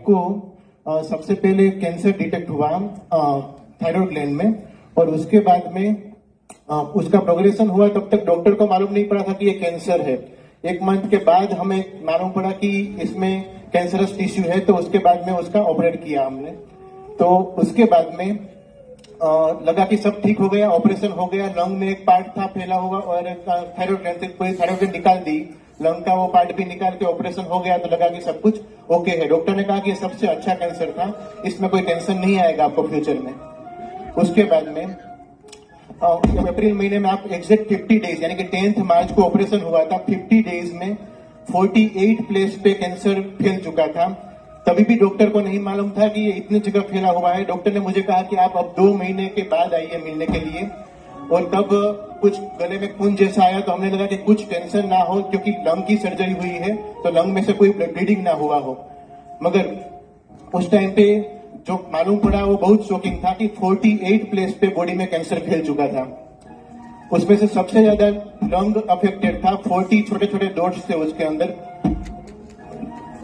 को सबसे पहले कैंसर डिटेक्ट हुआ थायराइड ग्लैंड में, और उसके बाद में उसका प्रोग्रेशन हुआ। तब तक डॉक्टर को मालूम नहीं पड़ा था कि ये कैंसर है। 1 मंथ के बाद हमें मालूम पड़ा कि इसमें कैंसरस टिश्यू है, तो उसके बाद में उसका ऑपरेट किया हमने। तो उसके बाद में लगा कि सब ठीक हो गया, ऑपरेशन हो गया। लंग में एक पार्ट था फैला हुआ और थायराइड ग्लैंड से पूरी थायराइड ग्लैंड निकाल दी, लंग का वो पार्ट भी निकाल के ऑपरेशन हो गया। तो लगा कि सब कुछ ओके है। डॉक्टर ने कहा कि ये सबसे अच्छा कैंसर था, इसमें कोई टेंशन नहीं आएगा आपको फ्यूचर में। उसके बाद में अप्रैल महीने में आप एग्जैक्ट 50 डेज यानी कि 10 मार्च को ऑपरेशन हुआ था। 50 डेज में 48 प्लेस पे कैंसर फैल चुका था। तभी भी डॉक्टर को नहीं मालूम था कि ये इतनी जगह फैला हुआ है। डॉक्टर ने मुझे कहा कि आप अब 2 महीने के बाद आइए मिलने के लिए, और तब कुछ गले में खून जैसा आया। तो हमने लगा कि कुछ टेंशन ना हो, क्योंकि लंग की सर्जरी हुई है तो लंग में से कोई ब्लीडिंग ना हुआ हो। मगर उस टाइम पे जो मालूम पड़ा वो बहुत शॉकिंग था कि 48 प्लेस पे बॉडी में कैंसर फैल चुका था। उसमें से सबसे ज्यादा लंग अफेक्टेड था। 40 छोटे छोटे डॉट्स थे उसके अंदर।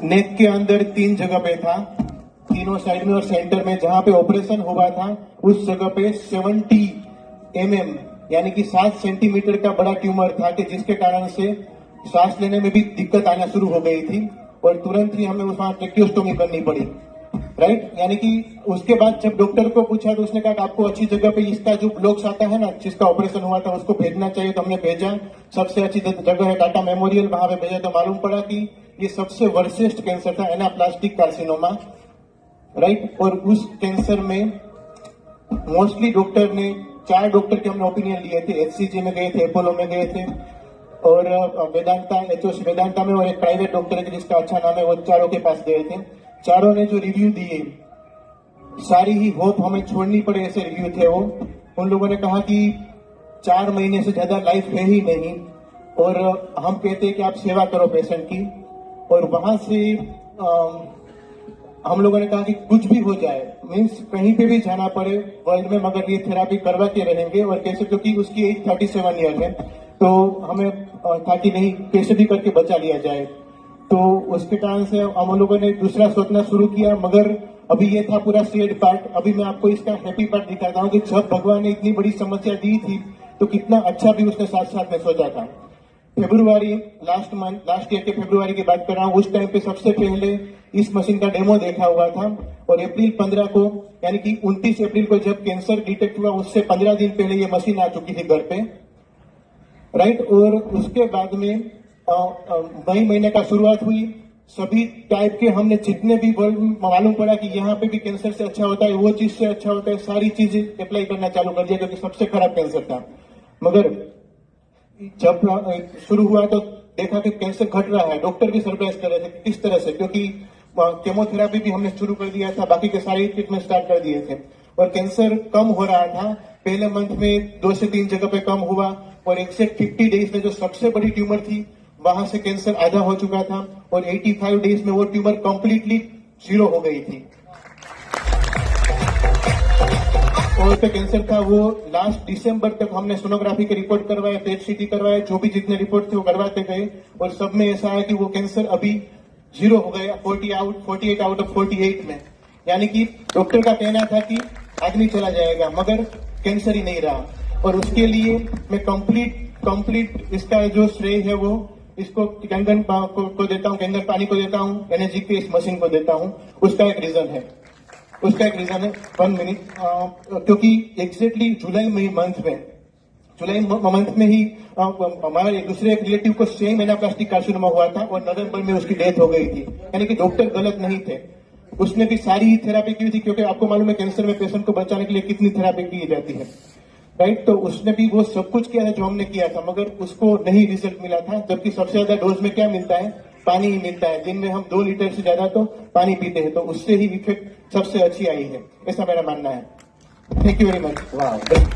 नेक के अंदर 3 जगह पे था, तीनों साइड में और सेंटर में। जहां पे ऑपरेशन हुआ था उस जगह पे 70 mm यानी कि 7 सेंटीमीटर का बड़ा ट्यूमर था, कि जिसके कारण से सांस लेने में भी दिक्कत आना शुरू हो गई थी, और तुरंत ही हमें वहां ट्रेक्योस्टोमी करनी पड़ी। राइट, यानी कि उसके बाद जब डॉक्टर को पूछा तो उसने कहा कि आपको अच्छी जगह पे इसका जो ब्लॉक्स आता है ना, जिसका ऑपरेशन हुआ था, उसको भेजना चाहिए। तो हमने भेजा। सबसे अच्छी जगह है टाटा मेमोरियल, वहां पे भेजा। तो मालूम पड़ा कि ये सबसे वर्सेस्ट कैंसर था, एनाप्लास्टिक कार्सिनोमा। राइट, और उस कैंसर में मोस्टली डॉक्टर ने 4 डॉक्टर के हमने ओपिनियन लिए थे। एचसीजी में गए थे, अपोलो में गए थे, और वेदांता, एचओसी वेदांता में, और एक प्राइवेट डॉक्टर है जिसका अच्छा नाम है, वो चारों के पास गए थे। चारों ने जो रिव्यू दिए, सारी ही होप हमें छोड़नी पड़े ऐसे रिव्यू थे वो। उन लोगों ने कहा कि 4 महीने से ज्यादा लाइफ है ही नहीं, और हम कहते हैं कि आप सेवा करो पेशेंट की। और वहां से हम लोगों ने कहा कि कुछ भी हो जाए, मीन्स कहीं पे भी जाना पड़े वर्ल्ड में, मगर ये थेरापी करवाते रहेंगे। और कैसे, क्योंकि उसकी एज 37 ईयर है, तो हमें था कि नहीं, कैसे भी करके बचा लिया जाए। तो उसके कारण से हम लोगों ने दूसरा सोचना शुरू किया। मगर अभी ये था पूरा सैड पार्ट। अभी मैं आपको इसका हैप्पी पार्ट दिखाता हूँ कि जब भगवान ने इतनी बड़ी समस्या दी थी तो कितना अच्छा भी उसने साथ साथ में सोचा था। फेब्रुआरी लास्ट ईयर के फेब्रुआरी की बात कर रहा हूँ। उस टाइम पे सबसे पहले इस मशीन का डेमो देखा हुआ था, और अप्रैल 15 को यानी कि 29 अप्रैल को जब कैंसर डिटेक्ट हुआ, उससे 15 दिन पहले ये मशीन आ चुकी थी घर पे। राइट, और उसके बाद में मई महीने का शुरुआत हुई। सभी टाइप के हमने जितने भी वर्ल्ड मालूम पड़ा कि यहाँ पे भी कैंसर से अच्छा होता है, वो चीज से अच्छा होता है, सारी चीजें अप्लाई करना चालू कर दिया, क्योंकि सबसे खराब कैंसर था। मगर जब शुरू हुआ तो देखा कि कैंसर घट रहा है। डॉक्टर भी सरप्राइज कर रहे थे किस तरह से, क्योंकि केमोथेरापी भी हमने शुरू कर दिया था, बाकी के सारे ट्रीटमेंट स्टार्ट कर दिए थे, और कैंसर कम हो रहा था। पहले मंथ में 2 से 3 जगह पे कम हुआ, और एग्जैक्ट 50 डेज में जो सबसे बड़ी ट्यूमर थी वहां से कैंसर आधा हो चुका था, और 85 डेज में वो ट्यूमर कंप्लीटली 0 हो गई थी। और पे कैंसर था वो लास्ट दिसंबर तक हमने सोनोग्राफी के रिपोर्ट करवाए, पेट सीटी करवाए, जो भी जितने रिपोर्ट थे वो करवाते गए, और सब में ऐसा है कि वो कैंसर अभी 0 हो गया 48 आउट ऑफ 48 में। यानी कि डॉक्टर का कहना था कि आदमी चला जाएगा, मगर कैंसर ही नहीं रहा। और उसके लिए मैं कंप्लीट इसका जो श्रेय है वो इसको कंगन को देता हूँ, कंगन पानी को देता हूँ, एनर्जी के इस मशीन को देता हूँ। उसका एक रीजन है 1 मिनट, क्योंकि एग्जैक्टली जुलाई मंथ में ही हमारे दूसरे एक रिलेटिव को सेम एनाप्लास्टिक कार्सिनोमा हुआ था, और नवंबर में उसकी डेथ हो गई थी। यानी कि डॉक्टर गलत नहीं थे, उसने भी सारी ही थेरापी की थी, क्योंकि आपको मालूम है कैंसर में पेशेंट को बचाने के लिए कितनी थेरापी की जाती है। राइट, तो उसने भी वो सब कुछ किया था जो हमने किया था, मगर उसको नहीं रिजल्ट मिला था। जबकि सबसे ज्यादा डोज में क्या मिलता है, पानी ही मिलता है। दिन में हम 2 लीटर से ज्यादा तो पानी पीते हैं, तो उससे ही इफेक्ट सबसे अच्छी आई है, ऐसा मेरा मानना है। Thank you very much.